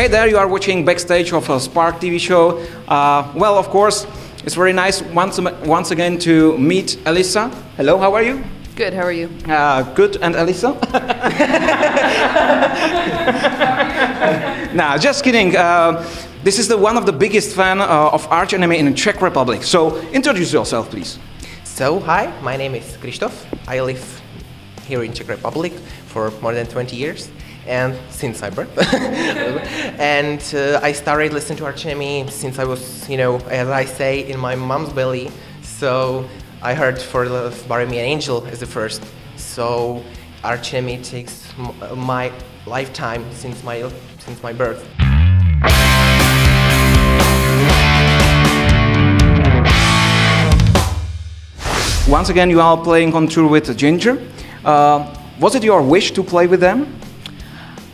Hey there, you are watching backstage of a Spark TV show. Well, of course, it's very nice once again to meet Alissa. Hello, how are you? Good, how are you? Good, and Alissa? Nah, just kidding. This is one of the biggest fan of ARCH ENEMY in the Czech Republic. So, introduce yourself, please. So, hi, my name is Krzysztof. I live here in Czech Republic for more than 20 years. And since my birth. And I started listening to ARCH ENEMY since I was, you know, as I say, in my mom's belly. So I heard For Love, Bury Me an Angel as the first. So ARCH ENEMY takes my lifetime since my birth. Once again, you are playing on tour with JINJER. Was it your wish to play with them?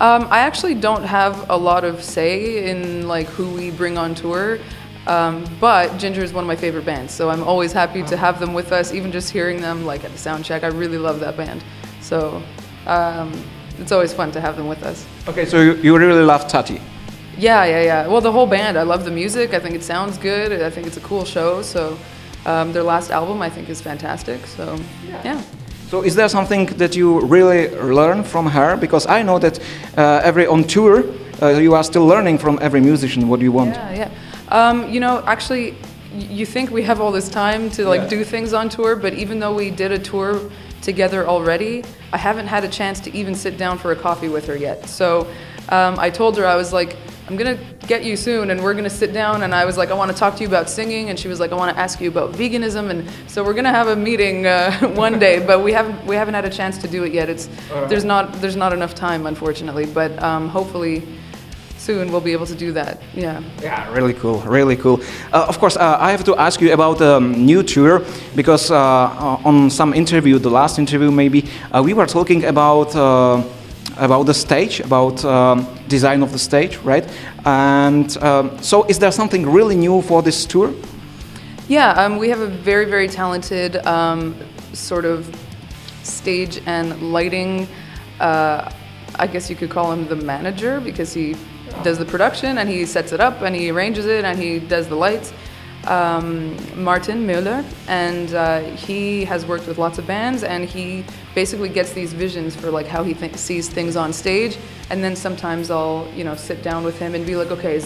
I actually don't have a lot of say in like who we bring on tour, but JINJER is one of my favorite bands, so I'm always happy to have them with us. Even just hearing them like at the sound check, I really love that band. So it's always fun to have them with us. Okay, so you really love Tati. Yeah. Well, the whole band. I love the music. I think it sounds good. I think it's a cool show. So their last album I think is fantastic. So yeah. So is there something that you really learn from her? Because I know that on tour you are still learning from every musician what you want. Yeah. You know, actually, you think we have all this time to like do things on tour, but even though we did a tour together already, I haven't had a chance to even sit down for a coffee with her yet. So I told her, I was like, I'm gonna get you soon and we're gonna sit down, and I was like, I want to talk to you about singing, and she was like, I want to ask you about veganism, and so we're gonna have a meeting one day, but we haven't had a chance to do it yet. There's not enough time, unfortunately, but hopefully soon we'll be able to do that. Yeah, really cool. Of course, I have to ask you about the new tour, because on some interview, the last interview maybe, we were talking about the stage, about design of the stage, right? And so is there something really new for this tour? Yeah, we have a very, very talented sort of stage and lighting, I guess you could call him the manager, because he does the production and he sets it up and he arranges it and he does the lights. Martin Müller, and he has worked with lots of bands, and he basically gets these visions for like how he sees things on stage, and then sometimes I'll sit down with him and be like, okay,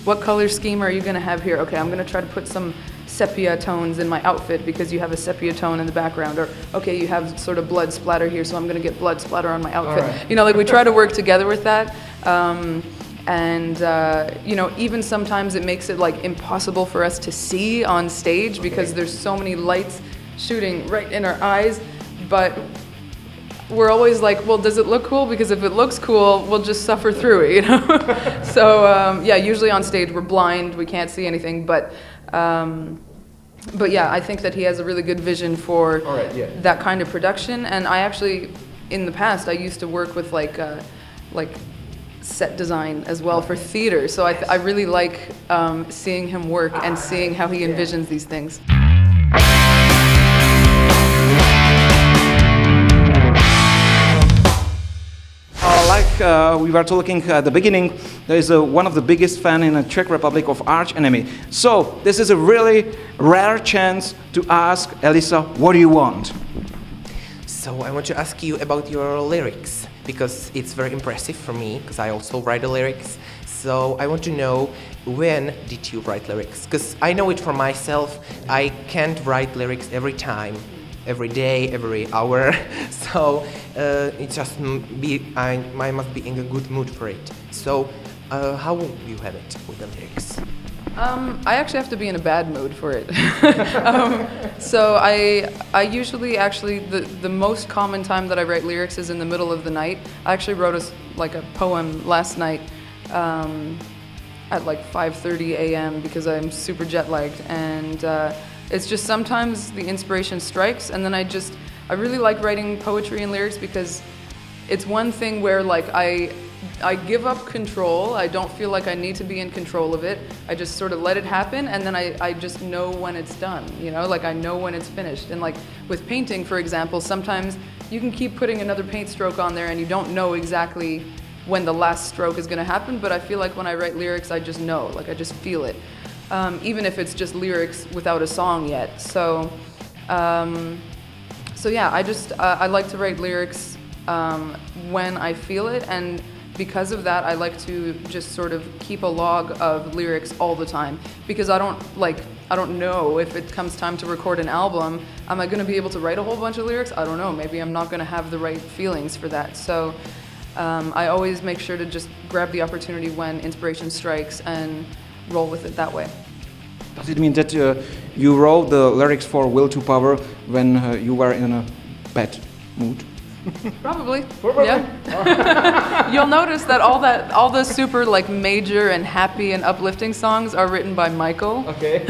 what color scheme are you gonna have here? Okay, I'm gonna try to put some sepia tones in my outfit because you have a sepia tone in the background, or okay, you have sort of blood splatter here, so I'm gonna get blood splatter on my outfit. Right. Like we try to work together with that. And even sometimes it makes it like impossible for us to see on stage because there's so many lights shooting right in our eyes, but we're always like, well, does it look cool? Because if it looks cool, we'll just suffer through it, So yeah, usually on stage we're blind, we can't see anything, but yeah, I think that he has a really good vision for that kind of production. And I actually, in the past, I used to work with like set design as well for theater, so I really like seeing him work and seeing how he envisions these things. Like we were talking at the beginning, there is one of the biggest fans in the Czech Republic of ARCH ENEMY. So this is a really rare chance to ask Alissa, what do you want? So I want to ask you about your lyrics, because it's very impressive for me, because I also write the lyrics. So I want to know, when did you write lyrics? Because I know it for myself, I can't write lyrics every time, every day, every hour. So it just I must be in a good mood for it. So how will you have it with the lyrics? I actually have to be in a bad mood for it. So I usually the most common time that I write lyrics is in the middle of the night. I actually wrote a poem last night at like 5:30 a.m. because I'm super jet lagged, and it's just sometimes the inspiration strikes, and then I really like writing poetry and lyrics because it's one thing where like I give up control. I don't feel like I need to be in control of it. I just sort of let it happen, and then I just know when it's done, like I know when it's finished. And like with painting, for example, sometimes you can keep putting another paint stroke on there and you don't know exactly when the last stroke is going to happen, but I feel like when I write lyrics, I just know, like I just feel it, even if it's just lyrics without a song yet. So yeah, I like to write lyrics when I feel it, and because of that, I like to just sort of keep a log of lyrics all the time, because I don't know if it comes time to record an album, am I going to be able to write a whole bunch of lyrics? I don't know. Maybe I'm not going to have the right feelings for that. So I always make sure to just grab the opportunity when inspiration strikes and roll with it that way. Does it mean that you wrote the lyrics for Will to Power when you were in a bad mood? Probably. Yeah. You'll notice that all the super like major and happy and uplifting songs are written by Michael. Okay.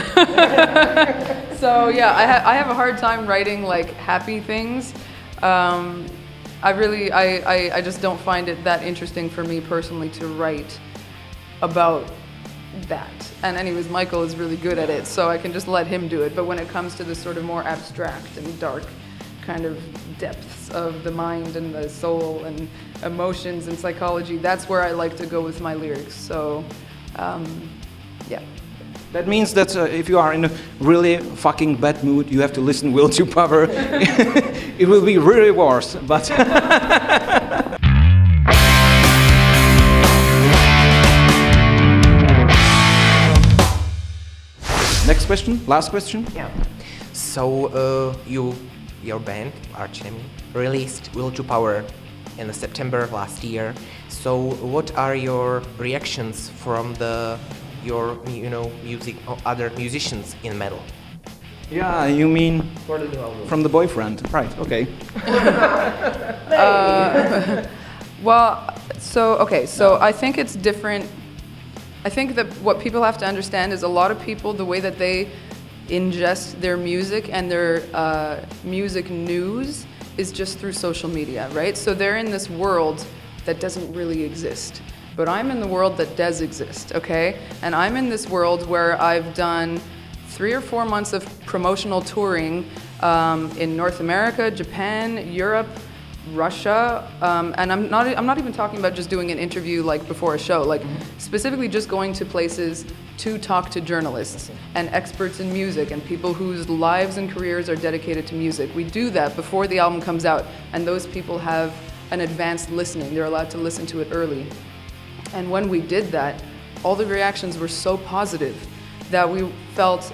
So yeah, I have a hard time writing like happy things. I just don't find it that interesting for me personally to write about that. And anyways, Michael is really good at it, so I can just let him do it. But when it comes to the sort of more abstract and dark kind of depths of the mind and the soul and emotions and psychology, that's where I like to go with my lyrics. So, yeah. That means that if you are in a really fucking bad mood, you have to listen Will to Power. It will be really worse, but... Next question, last question. Yeah. So, your band, ARCH ENEMY, released Will to Power in September of last year. So, what are your reactions from your music or other musicians in metal? Yeah, you mean For the new album. from the boyfriend, right? Okay. So I think it's different. I think that what people have to understand is a lot of people, the way that they ingest their music and their music news is just through social media, right? So they're in this world that doesn't really exist. But I'm in the world that does exist, okay? And I'm in this world where I've done 3 or 4 months of promotional touring in North America, Japan, Europe, Russia, and I'm not even talking about just doing an interview like before a show, like specifically just going to places to talk to journalists and experts in music and people whose lives and careers are dedicated to music. We do that before the album comes out, and those people have an advanced listening. They're allowed to listen to it early. And when we did that, all the reactions were so positive that we felt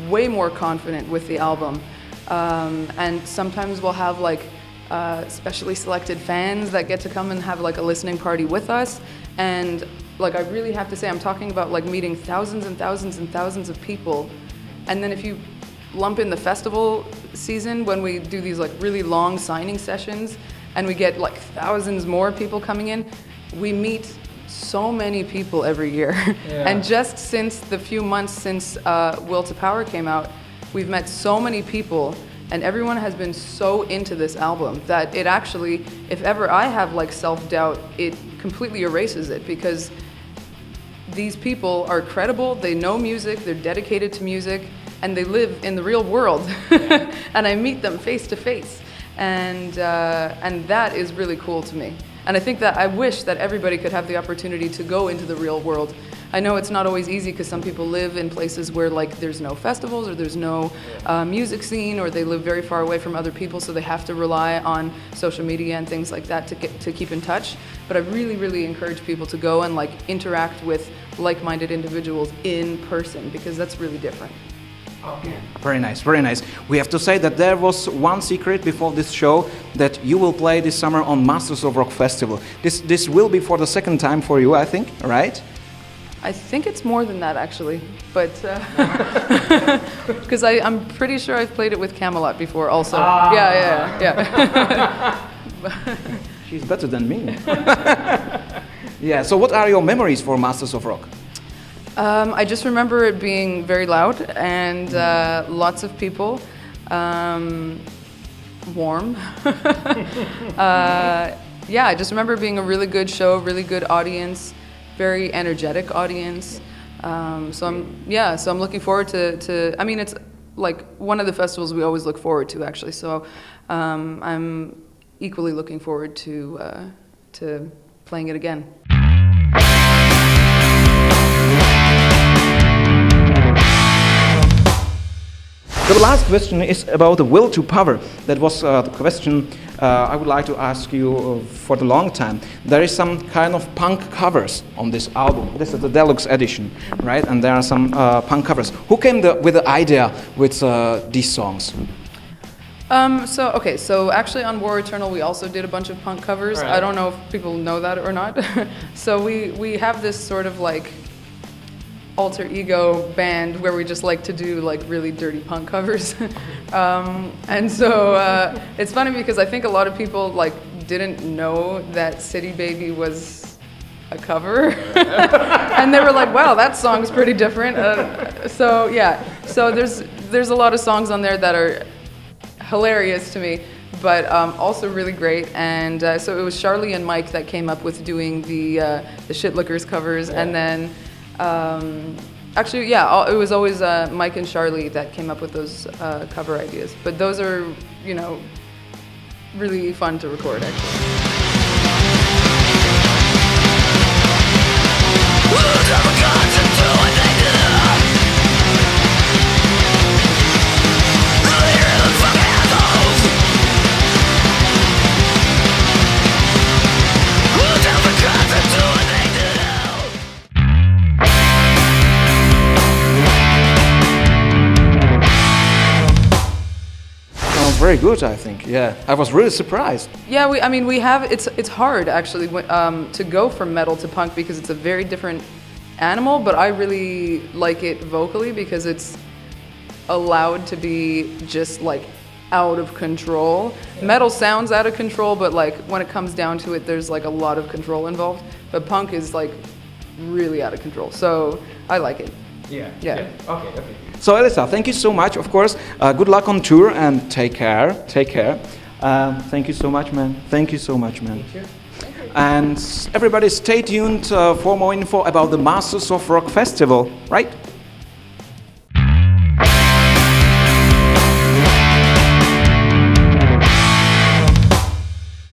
way more confident with the album. And sometimes we'll have like specially selected fans that get to come and have like a listening party with us. And like I really have to say, I'm talking about like meeting thousands and thousands and thousands of people. And then if you lump in the festival season when we do these like really long signing sessions and we get like thousands more people coming in, we meet so many people every year. Yeah. And just since the few months since Will to Power came out, we've met so many people, and everyone has been so into this album that it actually, if ever I have like self-doubt, it completely erases it, because these people are credible, they know music, they're dedicated to music, and they live in the real world. And I meet them face to face, and that is really cool to me. And I think that I wish that everybody could have the opportunity to go into the real world. I know it's not always easy because some people live in places where like there's no festivals or there's no music scene, or they live very far away from other people, so they have to rely on social media and things like that to keep in touch. But I really, really encourage people to go and like interact with like-minded individuals in person, because that's really different. Okay. Very nice, very nice. We have to say that there was one secret before this show, that you will play this summer on Masters of Rock Festival. This will be for the second time for you, I think, right? I think it's more than that actually, but because I'm pretty sure I've played it with Camelot before also. Yeah. She's better than me. Yeah, so what are your memories for Masters of Rock? I just remember it being very loud and lots of people, warm. Yeah, I just remember it being a really good show, really good audience, very energetic audience. So I'm looking forward to. I mean, it's like one of the festivals we always look forward to, actually. So I'm equally looking forward to playing it again. The last question is about the will to power. That was the question I would like to ask you for the long time. There is some kind of punk covers on this album. This is the deluxe edition, right? And there are some punk covers. Who came with the idea with these songs? So actually on War Eternal we also did a bunch of punk covers. Right. I don't know if people know that or not. So we have this sort of like alter ego band where we just like to do like really dirty punk covers. And so it's funny because I think a lot of people like didn't know that City Baby was a cover. And they were like, wow, that song's pretty different. So there's a lot of songs on there that are hilarious to me, but also really great. And so it was Charlie and Mike that came up with doing the Shitlickers covers, and then it was always Mike and Charlie that came up with those cover ideas. But those are, you know, really fun to record actually. Very good, I think. Yeah, I was really surprised. Yeah, we have. It's hard actually to go from metal to punk because it's a very different animal. But I really like it vocally because it's allowed to be just like out of control. Metal sounds out of control, but like when it comes down to it, there's like a lot of control involved. But punk is like really out of control. So I like it. Yeah. Okay. So Alissa, thank you so much. Of course, good luck on tour and take care. Thank you so much, man. Thank you so much, man. Thank you. And everybody stay tuned for more info about the Masters of Rock Festival, right?